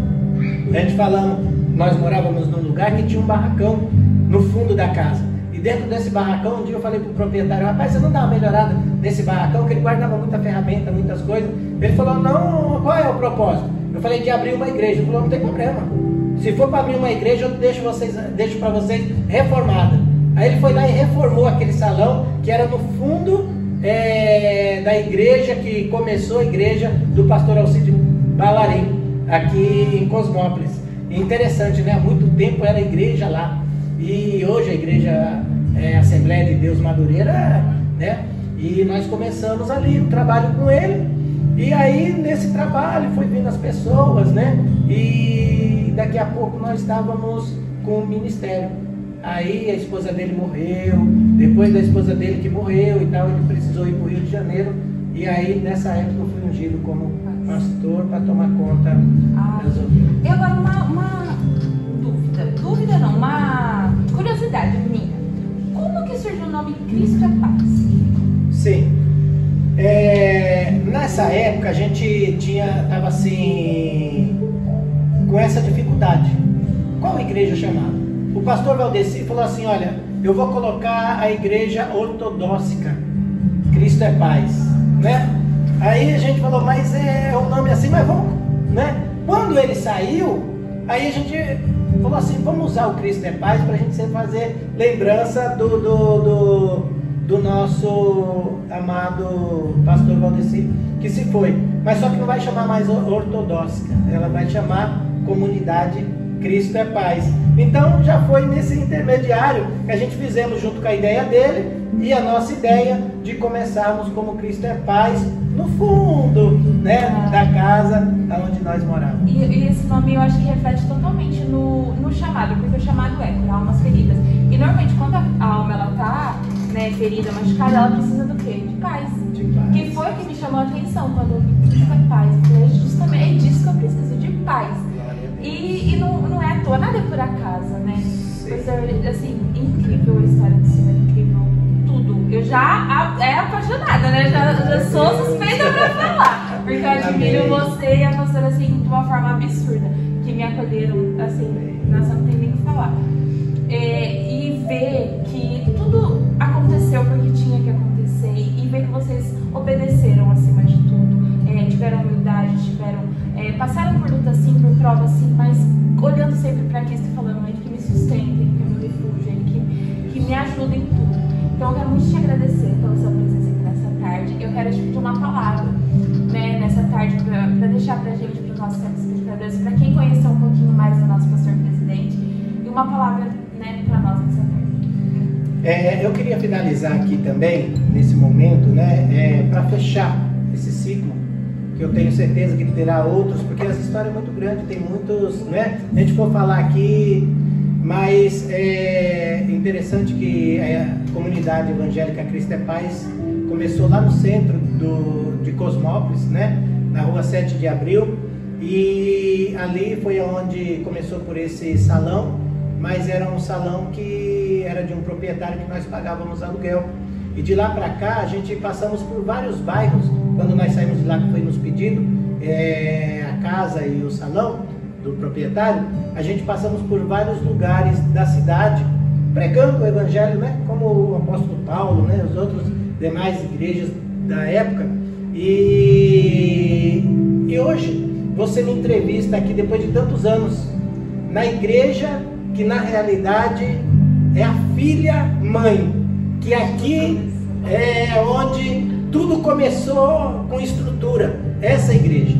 A gente falando, nós morávamos num lugar que tinha um barracão no fundo da casa. E dentro desse barracão, um dia eu falei pro proprietário: rapaz, você não dá uma melhorada nesse barracão? Que ele guardava muita ferramenta, muitas coisas. Ele falou: não, qual é o propósito? Eu falei: de abrir uma igreja. Ele falou: não tem problema. Se for para abrir uma igreja, eu deixo para vocês reformada. Aí ele foi lá e reformou aquele salão, que era no fundo da igreja, que começou a igreja do pastor Alcides Ballarim, aqui em Cosmópolis. E interessante, né? Há muito tempo era igreja lá. E hoje a igreja Assembleia de Deus Madureira, né? E nós começamos ali o trabalho com ele. E aí nesse trabalho foi vindo as pessoas, né? E daqui a pouco nós estávamos com o ministério. Aí a esposa dele morreu. Depois da esposa dele que morreu e tal, ele precisou ir para o Rio de Janeiro. E aí nessa época eu fui ungido como pastor para tomar conta das ovelhas. E agora uma dúvida não, uma curiosidade minha. Como que surgiu o nome Cristo é Paz? Sim. Nessa época a gente estava assim, com essa dificuldade. Qual igreja chamar? O pastor Valdeci falou assim: olha, eu vou colocar a igreja ortodoxa, Cristo é Paz, né? Aí a gente falou: mas é um nome assim, mas vamos, né? Quando ele saiu, aí a gente falou assim: vamos usar o Cristo é Paz para a gente sempre fazer lembrança do nosso amado pastor Valdeci, que se foi. Mas só que não vai chamar mais ortodoxa, ela vai chamar Comunidade Cristo é Paz. Então já foi nesse intermediário que a gente fizemos junto com a ideia dele e a nossa ideia de começarmos como Cristo é Paz no fundo, né, da casa onde nós morávamos. E esse nome eu acho que reflete totalmente no chamado, porque o chamado é curar almas feridas. E normalmente quando a alma ela tá, né, ferida, machucada, ela precisa do quê? De paz. De paz. Que foi o que me chamou a atenção quando eu vi Cristo é Paz. Eu falei: justamente é disso que eu preciso, de paz. E não é à toa, nada é por acaso, né? Pois é, assim, incrível a história do Senhor, incrível tudo. Eu já é apaixonada, né? Já sou suspeita pra falar, porque eu admiro você e a pastora, assim, de uma forma absurda, que me acolheram, assim, nossa, não tem nem o que falar. E ver que tudo aconteceu porque tinha que acontecer, e ver que vocês obedeceram acima de tudo, tiveram humildade, passaram por luta sim, por prova sim, mas olhando sempre para Cristo e falando: Ele que me sustenta, Ele que é meu refúgio, Ele que me ajuda em tudo. Então eu quero muito te agradecer pela sua presença aqui nessa tarde. Eu quero te pedir uma palavra, né, nessa tarde para deixar pra gente, para os nossos telespectadores, para quem conheceu um pouquinho mais do nosso pastor presidente, e uma palavra, né, para nós nessa tarde. Eu queria finalizar aqui também, nesse momento, né, para fechar esse ciclo, que eu tenho certeza que terá outros, porque essa história é muito grande, tem muitos, né? Se a gente for falar aqui, mas é interessante que a comunidade evangélica Cristo é Paz começou lá no centro de Cosmópolis, né? Na rua 7 de Abril, e ali foi onde começou por esse salão, mas era um salão que era de um proprietário que nós pagávamos aluguel. E de lá para cá a gente passamos por vários bairros. Quando nós saímos de lá, que foi nos pedido, a casa e o salão do proprietário, a gente passamos por vários lugares da cidade pregando o evangelho, né? Como o apóstolo Paulo, né? Os outros demais igrejas da época. E hoje você me entrevista aqui depois de tantos anos na igreja que na realidade é a filha mãe, que aqui é onde tudo começou com estrutura. Essa igreja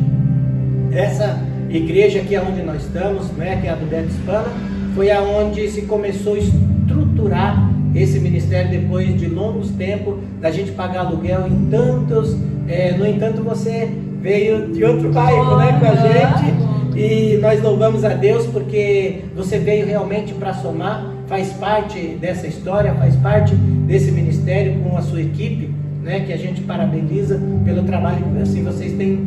que é onde nós estamos, né, que é a do Beto Spana, foi aonde se começou a estruturar esse ministério depois de longos tempos da gente pagar aluguel em tantos. No entanto, você veio de outro bairro, né, com a gente, e nós louvamos a Deus porque você veio realmente para somar, faz parte dessa história, faz parte desse ministério com a sua equipe, né, que a gente parabeniza pelo trabalho que assim vocês têm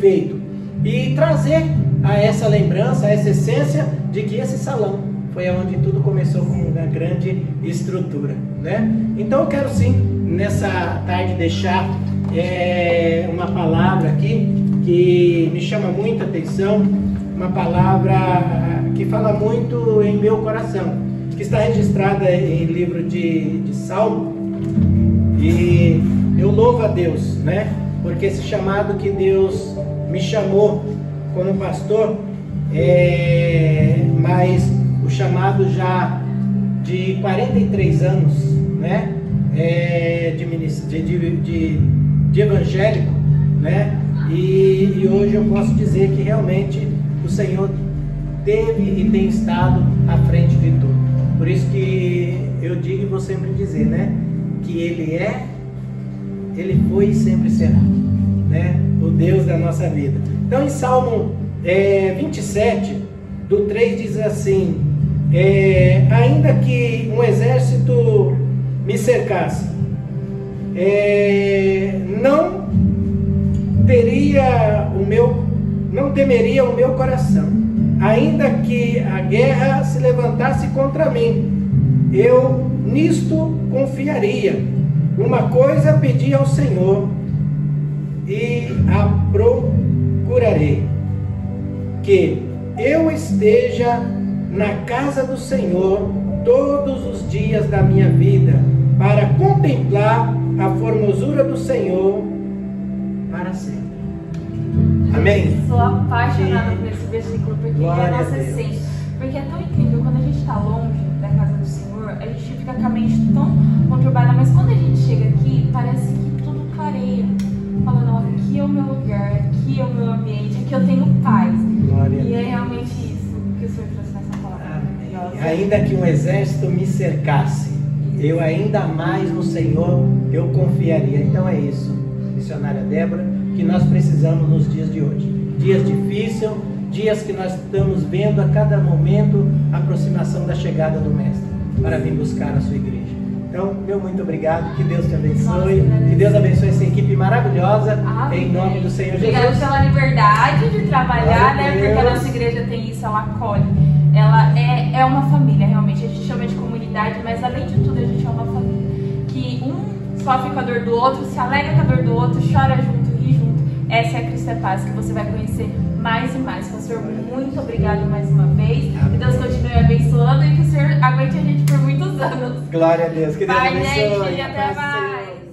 feito, e trazer a essa lembrança, a essa essência de que esse salão foi onde tudo começou com uma grande estrutura, né? Então eu quero sim, nessa tarde, deixar uma palavra aqui que me chama muita atenção, uma palavra que fala muito em meu coração, que está registrada em livro de Salmo, e eu louvo a Deus, né? Porque esse chamado que Deus me chamou como pastor, mas o chamado já de 43 anos, né? De evangélico, né? E hoje eu posso dizer que realmente o Senhor teve e tem estado à frente de tudo. Por isso que eu digo e vou sempre dizer, né? Que Ele foi e sempre será, né? O Deus da nossa vida. Então em Salmo 27, do 3 diz assim: ainda que um exército me cercasse, não temeria o meu coração, ainda que a guerra se levantasse contra mim, eu nisto confiaria. Uma coisa pedi ao Senhor e a procurarei, que eu esteja na casa do Senhor todos os dias da minha vida, para contemplar a formosura do Senhor para sempre. Amém? Sou apaixonada por esse versículo, porque é a nossa essência. Porque é tão incrível, quando a gente está longe da casa do Senhor, a gente fica com a mente tão conturbada, mas quando a gente chega aqui, parece que tudo clareia. Falando, ó, aqui é o meu lugar, aqui é o meu ambiente, aqui eu tenho paz. E é realmente isso que o Senhor trouxe nessa palavra. Ainda que um exército me cercasse, eu ainda mais no Senhor eu confiaria. Então é isso, missionária Débora, que nós precisamos nos dias de hoje. Dias difíceis, dias que nós estamos vendo a cada momento a aproximação da chegada do Mestre para vir buscar a sua igreja. Então, meu muito obrigado, que Deus te abençoe, que Deus abençoe essa equipe maravilhosa, em nome do Senhor Jesus. Obrigada pela liberdade de trabalhar, né? Porque a nossa igreja tem isso, ela acolhe. Ela é uma família, realmente. A gente chama de comunidade, mas além de tudo, a gente é uma família. Que um sofre com a dor do outro, se alegra com a dor do outro, chora junto, ri junto. Essa é a Cristo é Paz, que você vai conhecer mais e mais. Pastor, muito obrigado mais uma vez. Que Deus continue abençoando e que o Senhor aguente a gente por muitos anos. Glória a Deus. Que Deus abençoe. Gente, até mais.